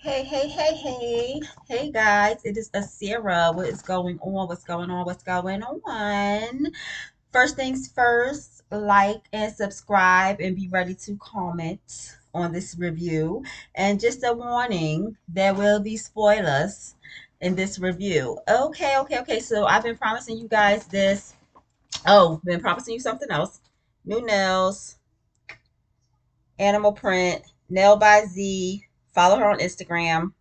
Hey guys, it is Asira. What is going on? What's going on? What's going on? First things first, like and subscribe and be ready to comment on this review. And just a warning, there will be spoilers in this review. Okay. So I've been promising you guys this. Oh, been promising you something else. New nails, animal print, nail by Z. Follow her on Instagram.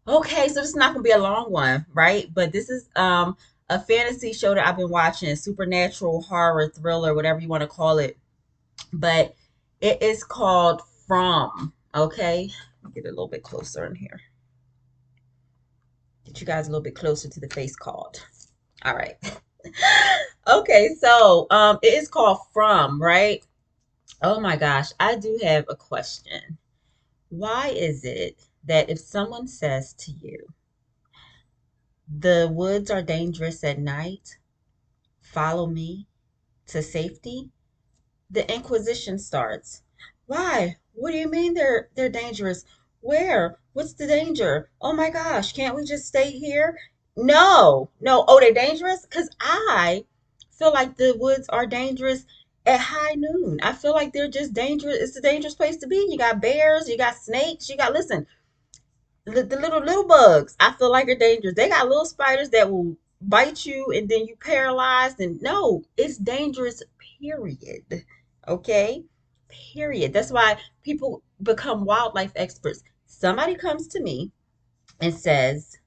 Okay, so this is not gonna be a long one, right? But this is a fantasy show that I've been watching, supernatural horror thriller, whatever you want to call it. But it is called From. Okay, get a little bit closer in here. Get you guys a little bit closer to the face card. All right. Okay, so it is called From, right? Oh my gosh, I do have a question. Why is it that if someone says to you, the woods are dangerous at night, follow me to safety, the Inquisition starts. Why? What do you mean they're dangerous? Where? What's the danger? Oh my gosh, can't we just stay here? No, no. Oh, they're dangerous? Because I feel like the woods are dangerous at high noon. I feel like they're just dangerous. It's a dangerous place to be. You got bears, you got snakes, you got, listen, the little bugs I feel like are dangerous. They got little spiders that will bite you and then you paralyzed. And no, it's dangerous, period. Okay? Period. That's why people become wildlife experts. Somebody comes to me and says,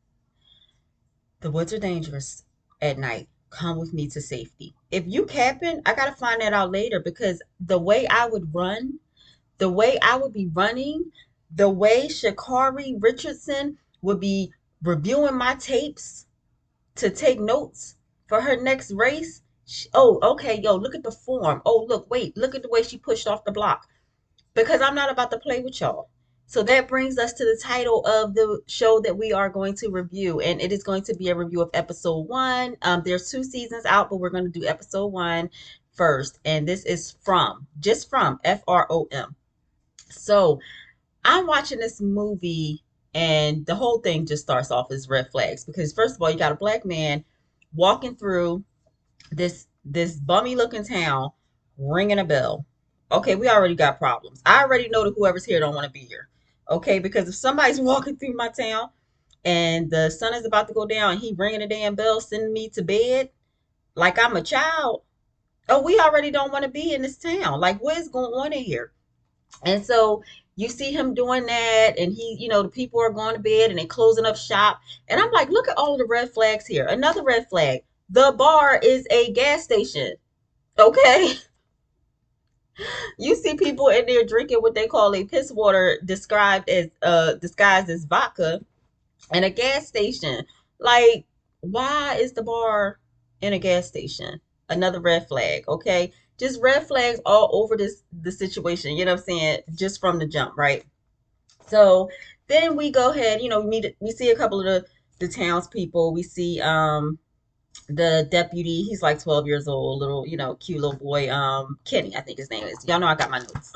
the woods are dangerous at night. Come with me to safety. If you capping, I gotta find that out later because the way I would run, the way I would be running, the way Shakari Richardson would be reviewing my tapes to take notes for her next race. Oh, okay, yo, look at the form. Oh, look, wait, look at the way she pushed off the block. Because I'm not about to play with y'all. So that brings us to the title of the show that we are going to review, and it is going to be a review of episode one. There's two seasons out, but we're going to do episode one first, and this is just from From. So I'm watching this movie and the whole thing just starts off as red flags because first of all, you got a black man walking through this bummy looking town ringing a bell. Okay, we already got problems. I already know that whoever's here don't want to be here. Okay, because if somebody's walking through my town and the sun is about to go down and he ringing a damn bell sending me to bed like I'm a child, oh, we already don't want to be in this town. Like what is going on in here? And so you see him doing that, and the people are going to bed and they're closing up shop. And I'm like, look at all the red flags here. Another red flag. The bar is a gas station. Okay. You see people in there drinking what they call a piss water described as disguised as vodka in a gas station. Like, why is the bar in a gas station? Another red flag, okay? Just red flags all over the situation, you know what I'm saying? Just from the jump, right? So then we go ahead, we see a couple of the townspeople. We see the deputy, he's like 12 years old, little, cute little boy, Kenny, I think his name is. Y'all know I got my notes.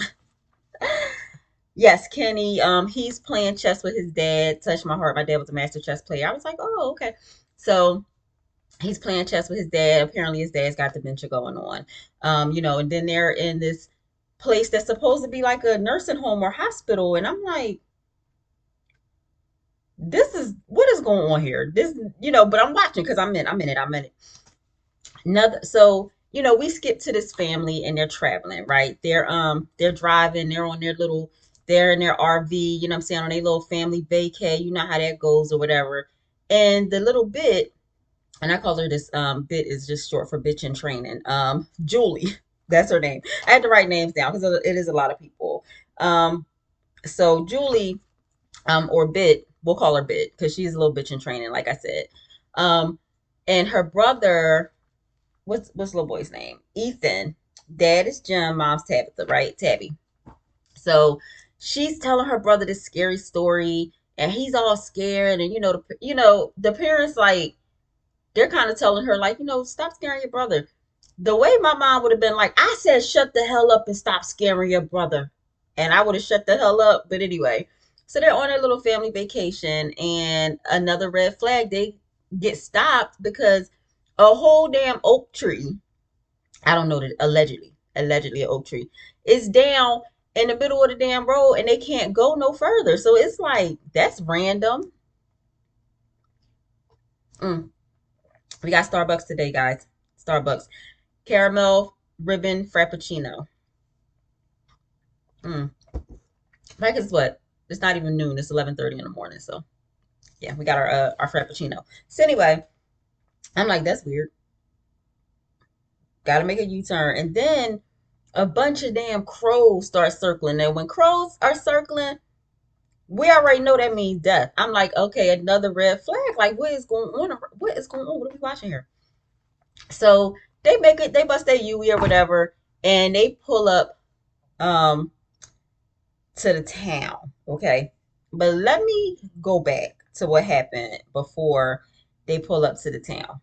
Yes, Kenny. He's playing chess with his dad. Touched my heart. My dad was a master chess player. I was like, oh, okay. So he's playing chess with his dad. Apparently, his dad's got dementia going on. And then they're in this place that's supposed to be like a nursing home or hospital, and I'm like, this is what is going on here. But I'm watching because I'm in it. Another, so we skip to this family and they're traveling, right? They're driving, they're in their RV, you know what I'm saying, on a little family vacay, you know how that goes or whatever. And the little bit, and I call her this bit is just short for bitch in training. Julie, that's her name. I had to write names down because it is a lot of people. So Julie, or Bit, we'll call her Bit because she's a little bitch in training, like I said. Um, and her brother, what's little boy's name? Ethan. Dad is Jim, mom's Tabitha, right? Tabby. So she's telling her brother this scary story, and he's all scared. And the parents, like, they're kind of telling her, like, stop scaring your brother. The way my mom would have been like, I said, shut the hell up and stop scaring your brother, and I would have shut the hell up. But anyway, So they're on a little family vacation, and another red flag. They get stopped because a whole damn oak tree, I don't know, that allegedly an oak tree, is down in the middle of the damn road, and they can't go no further. So it's like, that's random. Mm. We got Starbucks today, guys. Starbucks caramel ribbon frappuccino. Mm. Like, it's what? It's not even noon. It's 11:30 in the morning. So yeah, we got our frappuccino. So anyway, I'm like, that's weird. Got to make a U-turn, and then a bunch of damn crows start circling. And when crows are circling, we already know that means death. I'm like, okay, another red flag. Like, what is going on? What is going on? What are we watching here? So they make it. They bust their UE or whatever, and they pull up um to the town. Okay, but let me go back to what happened before they pull up to the town.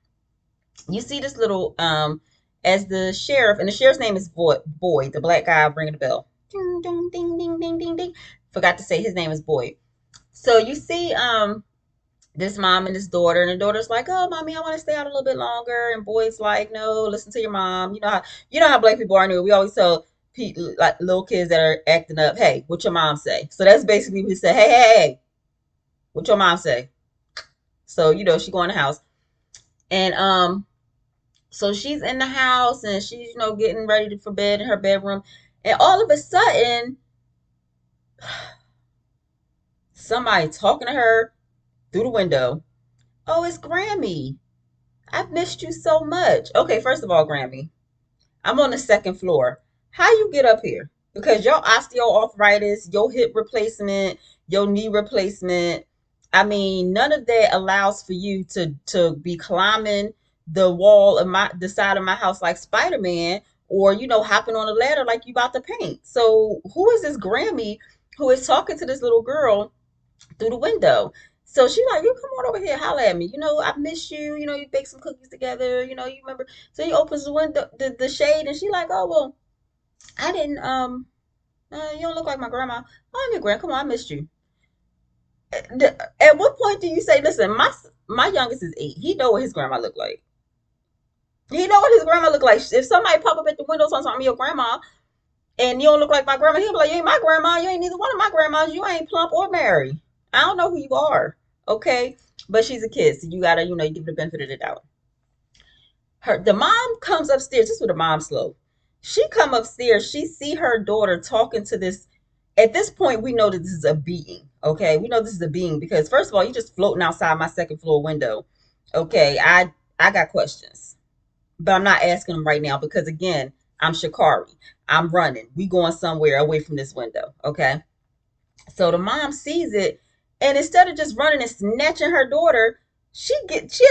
You see this little as the sheriff, and the sheriff's name is Boyd, the black guy ringing the bell. Ding ding ding ding ding ding ding. Forgot to say his name is Boyd. So you see this mom and this daughter, and the daughter's like, "Oh, mommy, I want to stay out a little bit longer." And Boyd's like, "No, listen to your mom. You know how black people are. Anyway, we always tell people, like little kids that are acting up, hey, what your mom say?" So that's basically what we say, hey, what your mom say. So she go in the house, and so she's in the house, and she's getting ready for bed in her bedroom, and all of a sudden somebody talking to her through the window. Oh, it's Grammy. I've missed you so much. Okay, first of all, Grammy, I'm on the second floor. How you get up here? Because your osteoarthritis, your hip replacement, your knee replacement, I mean, none of that allows for you to be climbing the wall of the side of my house like Spider-Man, or hopping on a ladder like you about to paint. So who is this Grammy who is talking to this little girl through the window? So she like, you come on over here, holla at me. I miss you. You bake some cookies together. You remember. So he opens the window, the shade, and she like, oh well, I didn't. You don't look like my grandma. Oh, I'm your grand. Come on, I missed you. At what point do you say, listen, my youngest is 8. He know what his grandma look like. He know what his grandma look like. If somebody pop up at the window and say, I'm your grandma, and you don't look like my grandma, he'll be like, you ain't my grandma. You ain't neither one of my grandmas. You ain't plump or Mary. I don't know who you are. Okay. But she's a kid. So you gotta, you give her the benefit of the doubt. The mom comes upstairs. This is with the mom slow. She come upstairs. She see her daughter talking to this. At this point, we know that this is a being. Okay. We know this is a being because first of all, you just floating outside my second floor window. Okay. I got questions, but I'm not asking them right now because again, I'm Shakari. I'm running. We going somewhere away from this window. Okay. So the mom sees it, and instead of just running and snatching her daughter, she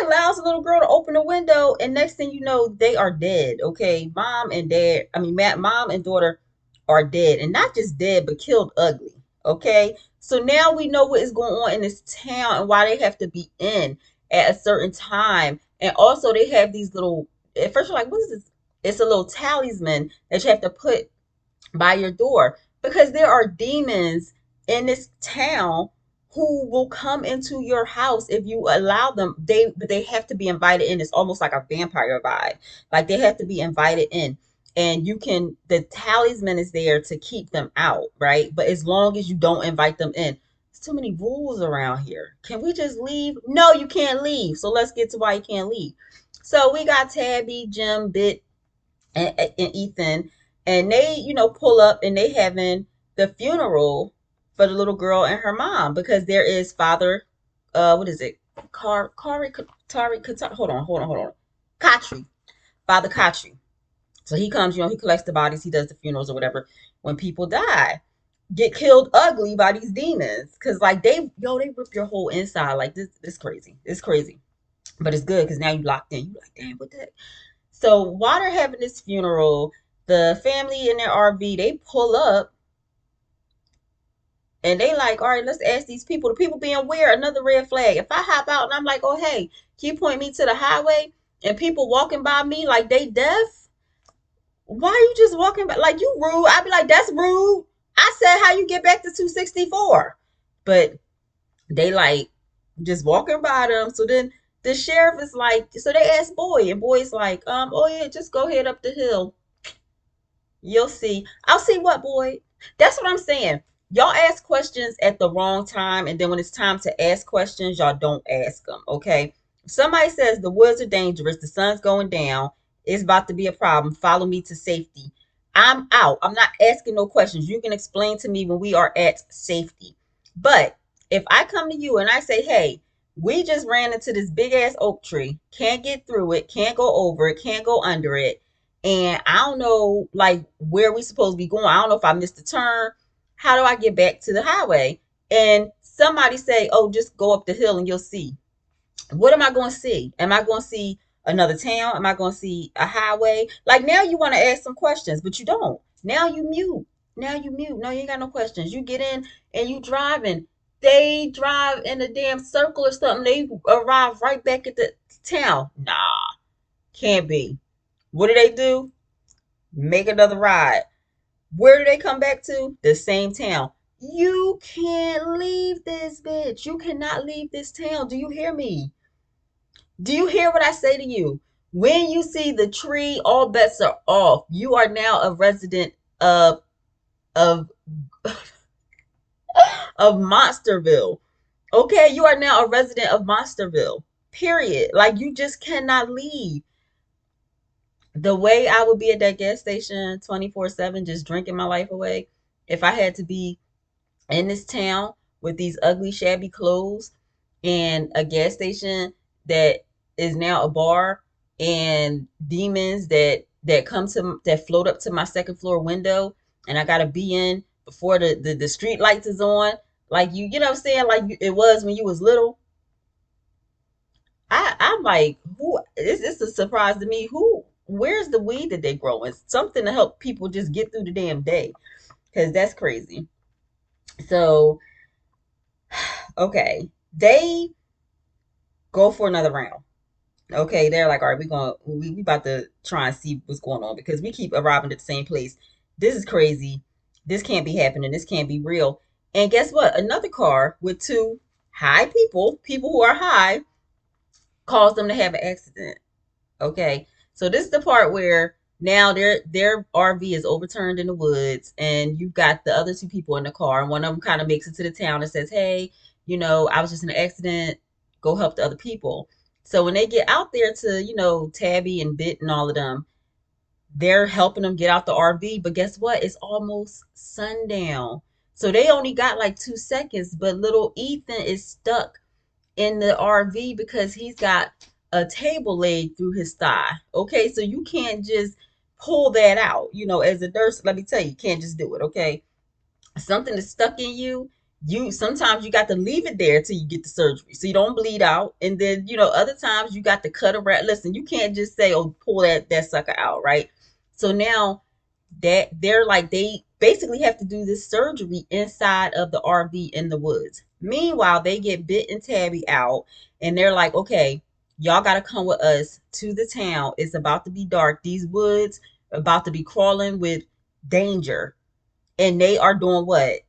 allows the little girl to open the window, and next thing you know, they are dead. Okay, mom and dad, I mean, mom and daughter are dead, and not just dead, but killed ugly. Okay, so now we know what is going on in this town and why they have to be in at a certain time, and also they have these little. At first, you're like, what is this? It's a little talisman that you have to put by your door because there are demons in this town who will come into your house if you allow them. They have to be invited in. It's almost like a vampire vibe. Like they have to be invited in. And the talisman is there to keep them out, right? But as long as you don't invite them in, there's too many rules around here. Can we just leave? No, you can't leave. So let's get to why you can't leave. So we got Tabby, Jim, Bit, and Ethan, and they, pull up and they having the funeral for the little girl and her mom because there is Father, what is it? Hold on. Khatri, Father Khatri. So he comes, he collects the bodies, he does the funerals or whatever. When people die, get killed ugly by these demons, because like they rip your whole inside. Like this crazy. It's crazy, but it's good because now you locked in. You like, damn, what the heck? So while they're having this funeral, the family in their RV, they pull up and they like, all right, let's ask these people. The people being weird, another red flag. If I hop out and I'm like, oh hey, can you point me to the highway? And people walking by me like they deaf, why are you just walking by like you rude? I'd be like, that's rude. I said how you get back to 264. but they like just walking by them. So then the sheriff is like, so they ask Boy, and Boy's like, oh yeah, just go ahead up the hill. You'll see. I'll see what, Boy. That's what I'm saying. Y'all ask questions at the wrong time, and then when it's time to ask questions, y'all don't ask them. Okay. If somebody says the woods are dangerous, the sun's going down, it's about to be a problem. Follow me to safety. I'm out. I'm not asking no questions. You can explain to me when we are at safety. But if I come to you and I say, hey, we just ran into this big ass oak tree, can't get through it, can't go over it, can't go under it, and I don't know like where we supposed to be going. I don't know if I missed a turn. How do I get back to the highway? And somebody say, "Oh, just go up the hill and you'll see." What am I going to see? Am I going to see another town? Am I going to see a highway? Like now you want to ask some questions, but you don't. Now you mute. Now you mute. No, you ain't got no questions. You get in and you driving. They drive in a damn circle or something. They arrive right back at the town. Nah, can't be. What do they do? Make another ride. Where do they come back to? The same town. You can't leave this bitch. You cannot leave this town. Do you hear me? Do you hear what I say to you? When you see the tree, all bets are off. You are now a resident of of Monsterville. Okay, you are now a resident of Monsterville. Period. Like you just cannot leave. The way I would be at that gas station 24/7 just drinking my life away if I had to be in this town with these ugly shabby clothes and a gas station that is now a bar and demons that come to that float up to my second floor window, and I gotta be in before the street lights is on, like you know what I'm saying, like it was when you was little. I'm like, who is this? A surprise to me. Who? Where's the weed that they growing? Something to help people just get through the damn day, because that's crazy. So okay, they go for another round. Okay, they're like, all right, we about to try and see what's going on because we keep arriving at the same place. This is crazy. This can't be happening. This can't be real. And guess what? Another car with two high people who are high, caused them to have an accident. Okay. So this is the part where now their RV is overturned in the woods, and you've got the other two people in the car, and one of them kind of makes it to the town and says, "Hey, I was just in an accident. Go help the other people." So when they get out there to, Tabby and Bit and all of them, they're helping them get out the RV. But guess what? It's almost sundown. So they only got like 2 seconds, but little Ethan is stuck in the RV because he's got a table leg through his thigh. Okay, so you can't just pull that out. As a nurse, let me tell you can't just do it. Okay, something is stuck in you. You sometimes you got to leave it there till you get the surgery so you don't bleed out. And then, other times you got to cut around. Listen, you can't just say, oh, pull that sucker out, right? So now that they're like they basically have to do this surgery inside of the RV in the woods. Meanwhile, they get Bit and Tabby out, and they're like, "Okay, y'all got to come with us to the town. It's about to be dark. These woods are about to be crawling with danger." And they are doing what?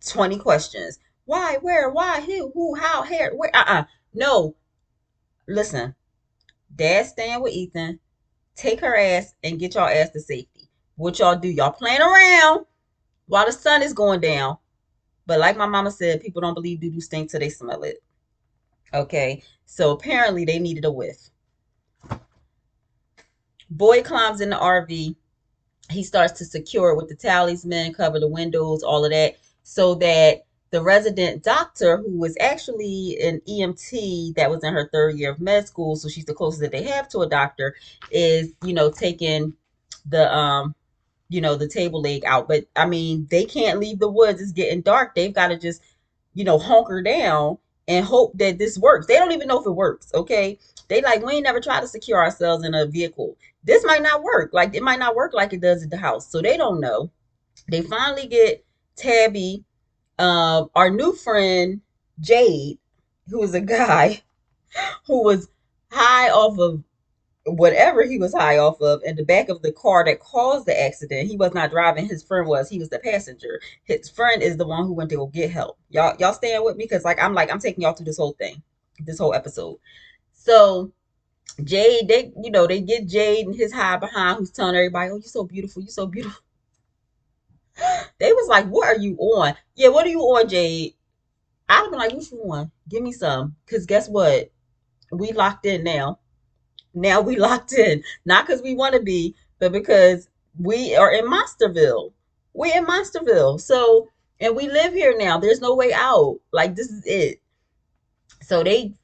20 questions. Why? Where? Why? Who? How? Where? Where? No. Listen, Dad staying with Ethan. Take her ass and get y'all ass to safety. What y'all do? Y'all playing around while the sun is going down. But like my mama said, people don't believe doo doo stink till they smell it. Okay. So apparently they needed a whiff. Boy climbs in the RV. He starts to secure it with the talisman, cover the windows, all of that, so that the resident doctor, who was actually an EMT that was in her third year of med school, so she's the closest that they have to a doctor, is, taking the the table leg out. But I mean, they can't leave the woods. It's getting dark. They've got to just, hunker down and hope that this works. They don't even know if it works. Okay. They like, we ain't never tried to secure ourselves in a vehicle. This might not work. Like it might not work like it does at the house. So they don't know. They finally get Tabby, our new friend Jade, who is a guy who was high off of whatever he was high off of in the back of the car that caused the accident. He was not driving. His friend was. He was the passenger. His friend is the one who went to go get help. Y'all staying with me? Because I'm taking y'all through this whole thing, this whole episode. So Jade, they get Jade and his high behind, who's telling everybody, "Oh, you're so beautiful. You're so beautiful." They was like, "What are you on? Yeah, what are you on, Jade?" I'd have been like, "What you want? Give me some." Because guess what? We locked in now. Now we locked in, not because we want to be, but because we are in Monsterville. We in Monsterville. So, and we live here now. There's no way out. Like, this is it. So they,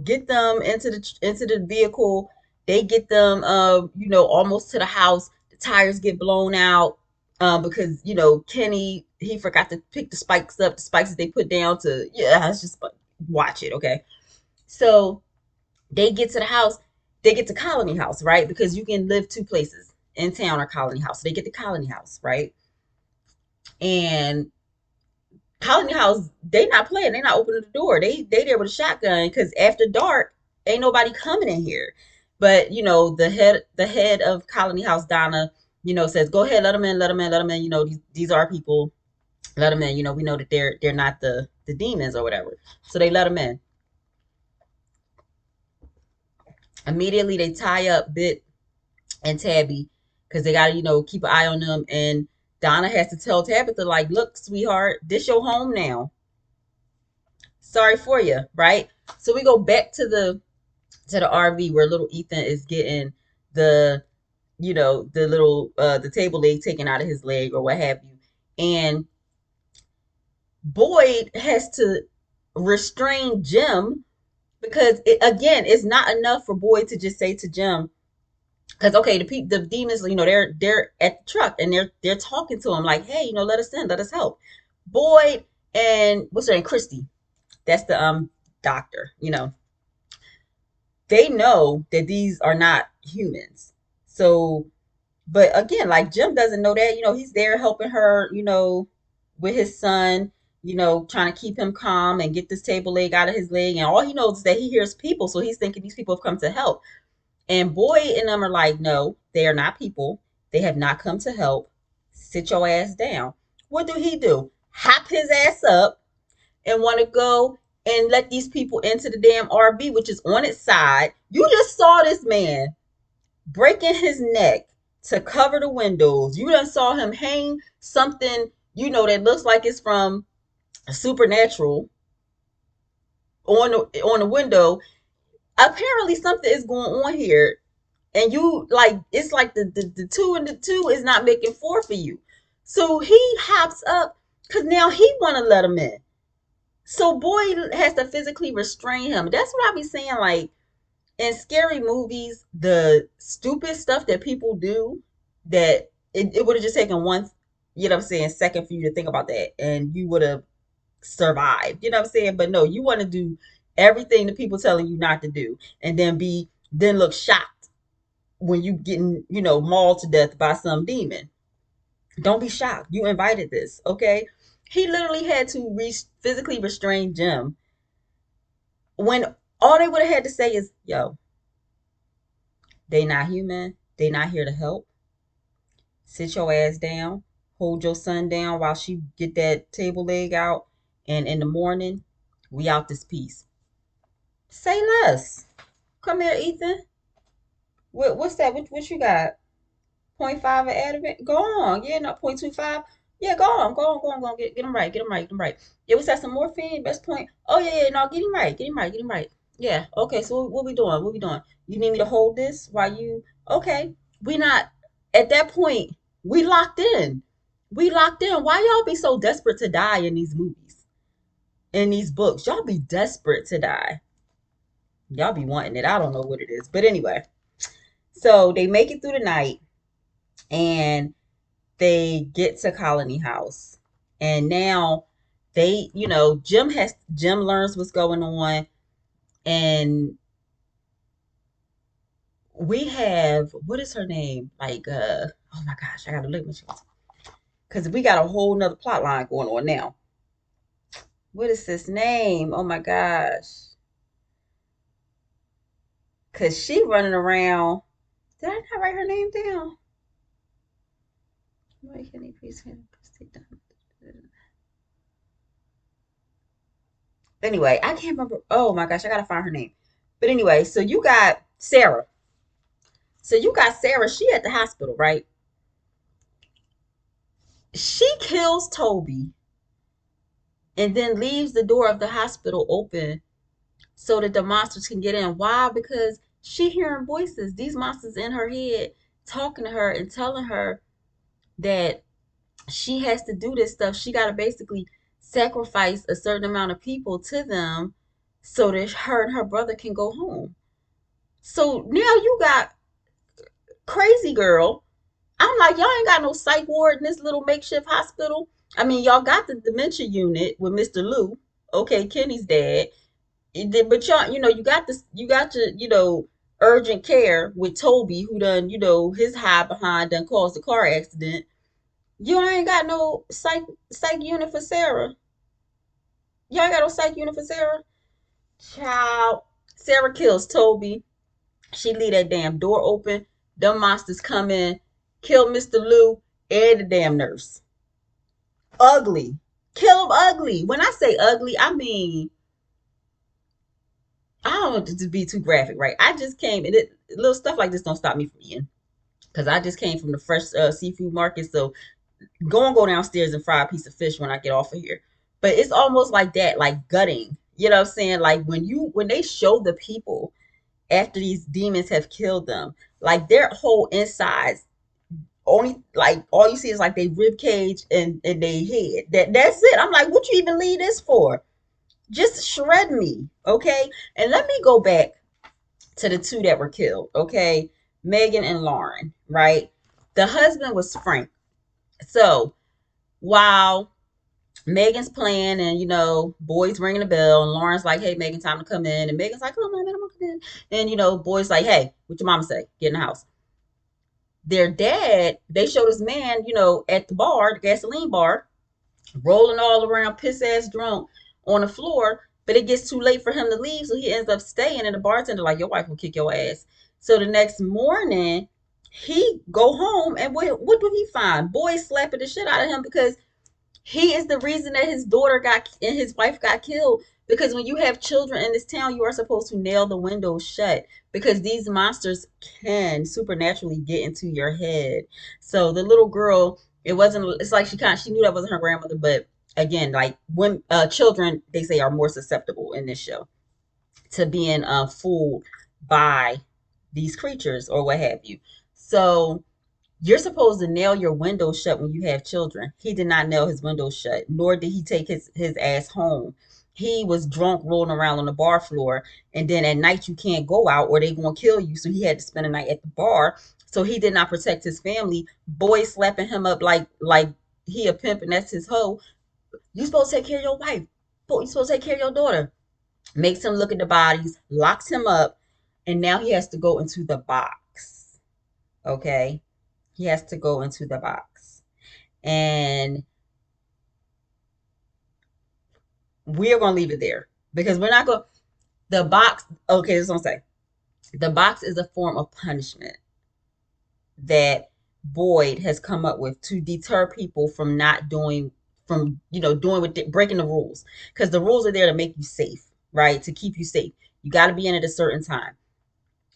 get them into the vehicle. They get them, almost to the house. The tires get blown out, because Kenny, he forgot to pick the spikes up. The spikes that they put down to, yeah, it's just watch it, okay. So they get to the house. They get to Colony House, right? Because you can live two places in town or Colony House. So they get to Colony House, right? And Colony House, they not playing. They not opening the door. They there with a shotgun because after dark, ain't nobody coming in here. But the head of Colony House, Donna, says, "Go ahead, let them in, let them in, let them in. These are people. Let them in. We know that they're not the demons or whatever." So they let them in. Immediately they tie up Bit and Tabby because they gotta, keep an eye on them. And Donna has to tell Tabitha, like, "Look, sweetheart, this your home now. Sorry for you," right? So we go back to the RV where little Ethan is getting the the little the table leg taken out of his leg or what have you. And Boyd has to restrain Jim because again, it's not enough for Boyd to just say to Jim, because okay, the demons, they're at the truck and they're talking to him like, "Hey, let us in, let us help." Boyd and what's her name, Christy, that's the doctor. They know that these are not humans. So, but again, like Jim doesn't know that. He's there helping her. With his son. Trying to keep him calm and get this table leg out of his leg. And all he knows is that he hears people, so he's thinking these people have come to help. And Boyd and them are like, "No, they are not people. They have not come to help. Sit your ass down." What do he do? Hop his ass up and want to go and let these people into the damn RV, which is on its side. You just saw this man breaking his neck to cover the windows. You done saw him hang something, that looks like it's from Supernatural on the window. Apparently something is going on here, and you like it's like the two and the two is not making four for you. So he hops up because now he want to let him in. So Boyd has to physically restrain him. That's what I be saying. Like in scary movies, the stupid stuff that people do, that it would have just taken one, I'm saying, second for you to think about that, and you would have survived. You know what I'm saying? But no, you want to do everything the people telling you not to do, and then look shocked when you getting, mauled to death by some demon. Don't be shocked. You invited this, okay? He literally had to physically restrain Jim when all they would have had to say is, "Yo, they not human. They not here to help. Sit your ass down. Hold your son down while she get that table leg out. And in the morning, we out this piece." Say less. Come here, Ethan. What's that? What you got? Point 0.5 of Adamant? Go on. Yeah, no, 0.25. Yeah, go on. Go on. Go on. Go on. Get him right. Get him right. Get him right. Yeah, what's that? Some morphine? Best point. Oh, yeah, yeah. No, get him right. Get him right. Get him right. Yeah. Okay, so what we doing? What we doing? You need me to hold this while you. Okay. We not. At that point, we locked in. We locked in. Why y'all be so desperate to die in these movies? In these books? Y'all be desperate to die. Y'all be wanting it. I don't know what it is. But anyway. So they make it through the night and they get to Colony House. And now Jim learns what's going on. And we have, what is her name? Like, oh my gosh, I gotta look at you. Because we got a whole nother plot line going on now. What is this name? Oh my gosh. Because she running around. Did I not write her name down? Why can't he please Anyway, I can't remember. Oh my gosh, I gotta find her name. But anyway, so you got Sarah. So you got Sarah. She at the hospital, right? She kills Toby and then leaves the door of the hospital open so that the monsters can get in. Why? Because she hearing voices. These monsters in her head talking to her and telling her that she has to do this stuff. She got to basically sacrifice a certain amount of people to them so that her and her brother can go home. So now you got crazy girl. I'm like, y'all ain't got no psych ward in this little makeshift hospital. I mean, y'all got the dementia unit with Mr. Lou, okay, Kenny's dad. But y'all, you got your, urgent care with Toby, who done, his high behind done caused a car accident. You ain't got no psych unit for Sarah. You ain't got no psych unit for Sarah. Child, Sarah kills Toby. She leave that damn door open. Them monsters come in, kill Mr. Lou and the damn nurse. Ugly. Kill them ugly. When I say ugly, I mean, I don't want it to be too graphic, right? I just came, and little stuff like this don't stop me from eating. Because I just came from the fresh seafood market. So go downstairs and fry a piece of fish when I get off of here. But it's almost like that, like gutting. You know what I'm saying? Like when they show the people after these demons have killed them, like their whole insides, only like all you see is like they rib cage and they head. That's it. I'm like, what you even leave this for? Just shred me, okay? And let me go back to the two that were killed, okay? Megan and Lauren, right? The husband was Frank. So while Megan's playing and boys ringing the bell and Lauren's like, hey Megan, time to come in. And Megan's like, come on, man, I'm gonna come in. And boys like, hey, what your mama say? Get in the house. Their dad, they showed this man, at the bar, the gasoline bar, rolling all around, piss ass drunk on the floor. But it gets too late for him to leave, so he ends up staying. And the bartender like, your wife will kick your ass. So the next morning, he go home and what do he find? Boys slapping the shit out of him because he is the reason that his daughter got and his wife got killed. Because when you have children in this town, you are supposed to nail the windows shut because these monsters can supernaturally get into your head. So the little girl, it wasn't. It's like she knew that wasn't her grandmother, but again, like when children, they say are more susceptible in this show to being fooled by these creatures or what have you. So you're supposed to nail your windows shut when you have children. He did not nail his windows shut, nor did he take his ass home. He was drunk rolling around on the bar floor, and then at night you can't go out or they gonna kill you. So he had to spend a night at the bar. So he did not protect his family. Boys slapping him up like he a pimp and that's his hoe. You supposed to take care of your wife. You supposed to take care of your daughter. Makes him look at the bodies, locks him up, and now he has to go into the box. Okay, he has to go into the box. And we're going to leave it there because we're not going the box. Okay, this is what I'm saying. The box is a form of punishment that Boyd has come up with to deter people from not doing, doing what breaking the rules, because the rules are there to make you safe, right? To keep you safe. You got to be in at a certain time.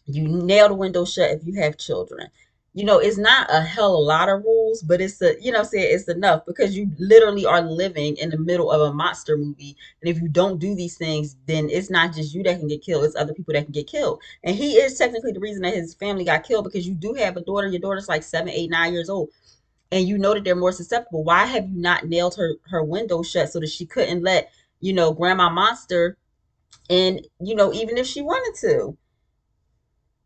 You nail the window shut if you have children. It's not a hell of a lot of rules, but it's it's enough because you literally are living in the middle of a monster movie. And if you don't do these things, then it's not just you that can get killed, it's other people that can get killed. And he is technically the reason that his family got killed because you do have a daughter. Your daughter's like 7, 8, 9 years old. And you know that they're more susceptible. Why have you not nailed her window shut so that she couldn't let, Grandma Monster in, even if she wanted to?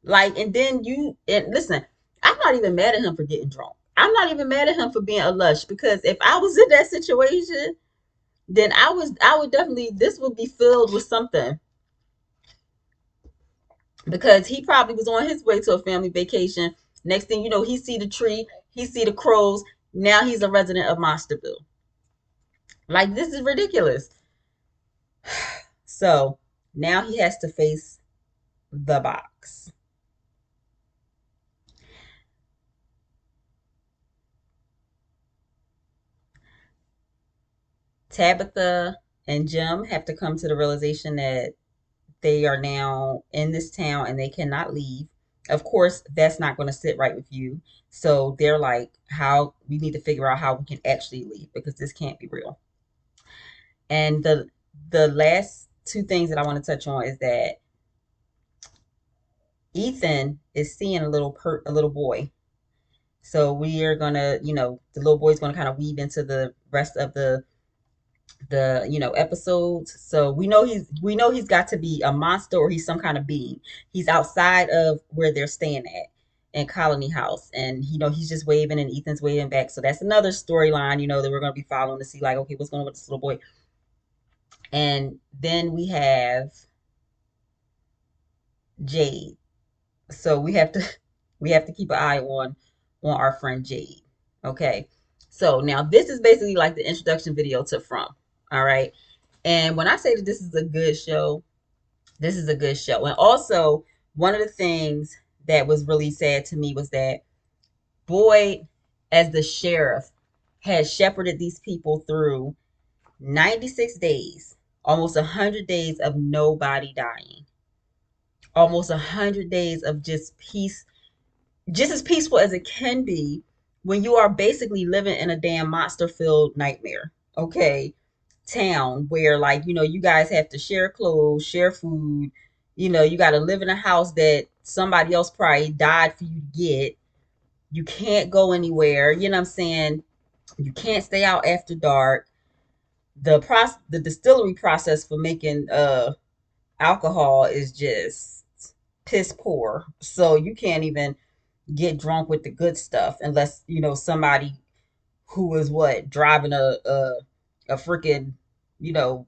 Like, and then and listen, I'm not even mad at him for getting drunk. I'm not even mad at him for being a lush because if I was in that situation, then I would definitely, this would be filled with something because he probably was on his way to a family vacation. Next thing you know, he see the tree, he see the crows. Now he's a resident of Monsterville. Like, this is ridiculous. So now he has to face the box. Tabitha and Jim have to come to the realization that they are now in this town and they cannot leave. Of course, that's not going to sit right with you. So they're like, how we need to figure out how we can actually leave because this can't be real. And the last two things that I want to touch on is that Ethan is seeing a little boy. So we are gonna, the little boy's gonna kind of weave into the rest of the episodes. So we know he's got to be a monster or he's some kind of being. He's outside of where they're staying at in Colony House, and he's just waving and Ethan's waving back. So that's another storyline, that we're gonna be following to see like, okay, what's going on with this little boy. And then we have Jade. So we have to keep an eye on our friend Jade. Okay. So now this is basically like the introduction video to From. All right. And when I say that this is a good show, this is a good show. And also, one of the things that was really sad to me was that Boyd, as the sheriff, had shepherded these people through 96 days, almost 100 days of nobody dying, almost 100 days of just peace, just as peaceful as it can be when you are basically living in a damn monster filled nightmare. Okay. Town where, like, you guys have to share clothes, share food, you got to live in a house that somebody else probably died for you to get. You can't go anywhere, you know what I'm saying? You can't stay out after dark. The distillery process for making alcohol is just piss poor, so you can't even get drunk with the good stuff unless somebody who is what driving a freaking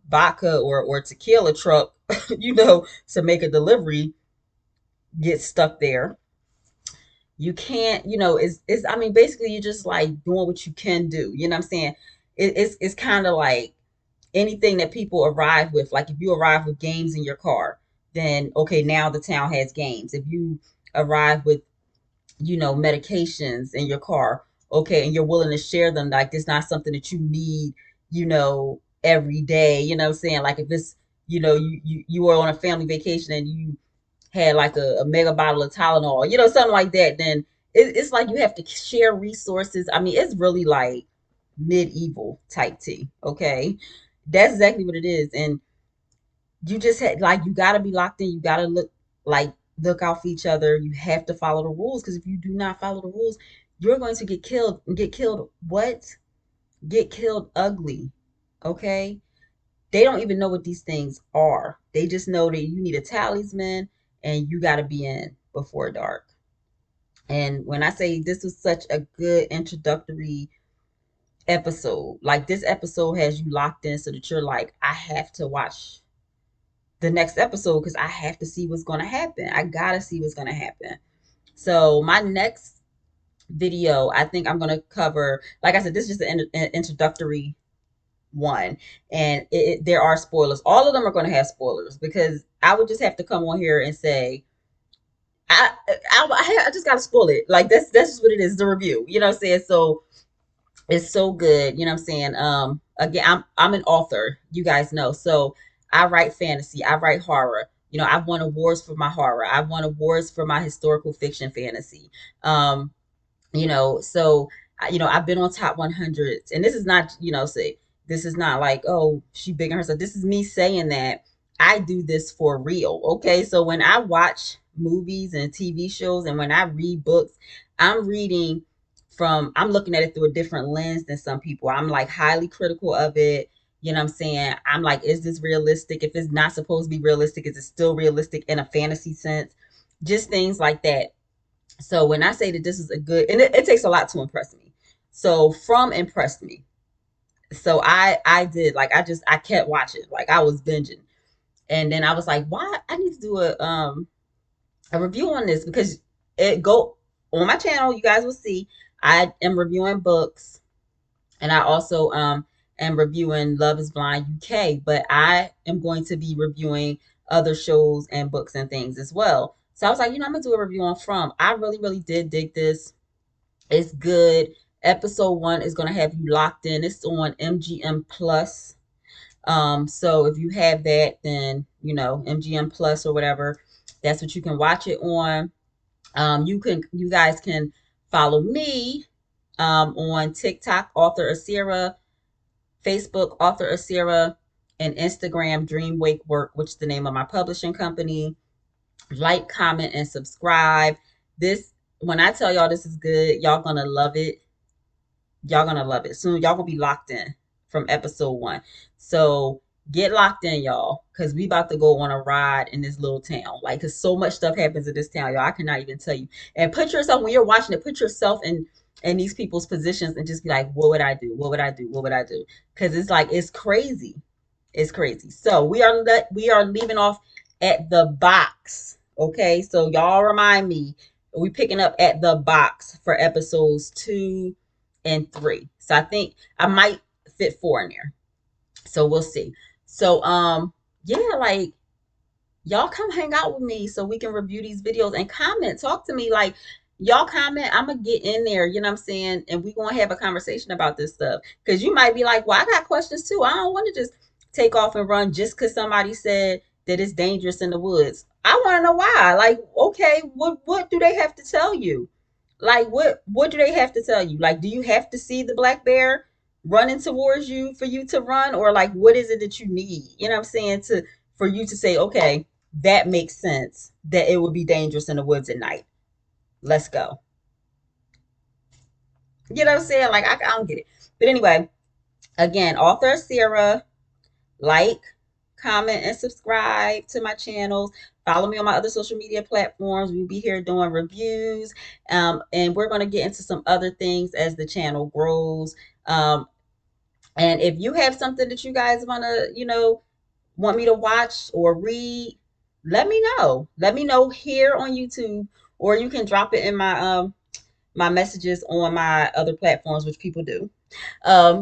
vodka or tequila truck to make a delivery get stuck there. You can't, it's I mean, basically you're just like doing what you can do, you know what I'm saying? It's kind of like anything that people arrive with. Like if you arrive with games in your car, then okay, now the town has games. If you arrive with medications in your car, okay, and you're willing to share them, like it's not something that you need, every day, you know what I'm saying? Like if it's, you were on a family vacation and you had like a mega bottle of Tylenol, something like that, then it's like you have to share resources. I mean, it's really like medieval type tea, okay? That's exactly what it is. And you just had like, you got to be locked in. You got to look out for each other. You have to follow the rules, because if you do not follow the rules, you're going to get killed. Get killed what? Get killed ugly. Okay? They don't even know what these things are. They just know that you need a talisman and you got to be in before dark. And when I say this was such a good introductory episode, like this episode has you locked in so that you're like, I have to watch the next episode because I have to see what's going to happen. I got to see what's going to happen. So my next video, I think I'm going to cover, like I said, this is just an introductory one. And there are spoilers. All of them are going to have spoilers because I would just have to come on here and say, I just got to spoil it. Like that's just what it is, the review. You know what I'm saying? So it's so good, you know what I'm saying? Again, I'm an author, you guys know. So I write fantasy, I write horror. I've won awards for my horror. I've won awards for my historical fiction fantasy. Um, so I've been on top 100s, and this is not, say this is not like, oh, she big on herself. This is me saying that I do this for real. Okay, so when I watch movies and TV shows, and when I read books, I'm reading I'm looking at it through a different lens than some people. I'm like highly critical of it. You know what I'm saying? I'm like, is this realistic? If it's not supposed to be realistic, is it still realistic in a fantasy sense? Just things like that. So when I say that this is a good, and it takes a lot to impress me. So From impressed me. So I did, like, I kept watching, like I was binging, and then I was like, why I need to do a review on this, because it go on my channel. You guys will see I am reviewing books, and I also am reviewing Love is Blind UK, but I am going to be reviewing other shows and books and things as well. So I was like, I'm gonna do a review on From. I really, really did dig this. It's good. Episode 1 is going to have you locked in. It's on MGM Plus. So if you have that, then MGM Plus or whatever, that's what you can watch it on. You guys can follow me on TikTok, author Asira, Facebook, author Asira, and Instagram, Dream Wake Work, which is the name of my publishing company. Like, comment, and subscribe. This, when I tell y'all this is good, y'all gonna love it. Y'all gonna love it. Soon y'all gonna be locked in from episode 1. So get locked in, y'all, because we about to go on a ride in this little town. Like, cause so much stuff happens in this town, y'all. I cannot even tell you. And put yourself, when you're watching it, put yourself in these people's positions and just be like, what would I do? What would I do? What would I do? Because it's like, it's crazy. It's crazy. So we are leaving off at the box. Okay, so y'all remind me, we picking up at the box for episodes 2 and 3. So I think I might fit 4 in there. So we'll see. So yeah, like, y'all come hang out with me so we can review these videos and comment. Talk to me. Like, y'all comment. I'm gonna get in there, you know what I'm saying? And we gonna have a conversation about this stuff. Cause you might be like, well, I got questions too. I don't want to just take off and run just because somebody said that it's dangerous in the woods. I want to know why. Like, okay, what do they have to tell you? Like, what do they have to tell you? Like, do you have to see the black bear running towards you for you to run? Or like, what is it that you need? You know what I'm saying? To For you to say, okay, that makes sense that it would be dangerous in the woods at night. Let's go. You know what I'm saying? Like, I don't get it. But anyway, again, author Sarah, like, comment, and subscribe to my channels. Follow me on my other social media platforms. We'll be here doing reviews. And we're going to get into some other things as the channel grows. And if you have something that you guys want to, want me to watch or read, let me know. Let me know here on YouTube, or you can drop it in my messages on my other platforms, which people do,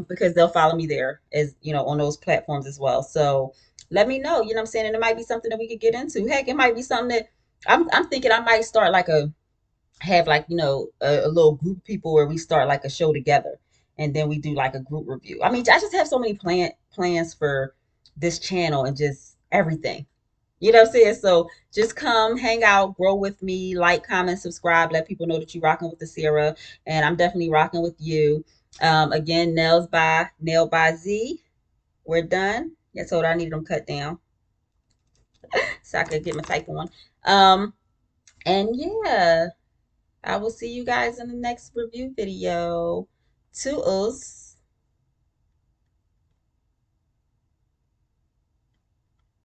because they'll follow me there, as on those platforms as well. So let me know. You know what I'm saying? And it might be something that we could get into. Heck, it might be something that I'm thinking I might start like have like a little group of people where we start like a show together, and then we do like a group review. I mean, I just have so many plans for this channel and just everything. You know what I'm saying? So just come hang out, grow with me, like, comment, subscribe, let people know that you're rocking with the Sierra, and I'm definitely rocking with you. Again, nailed by Z. We're done. I told her I needed them cut down so I could get my type on. And yeah, I will see you guys in the next review video. Toodles.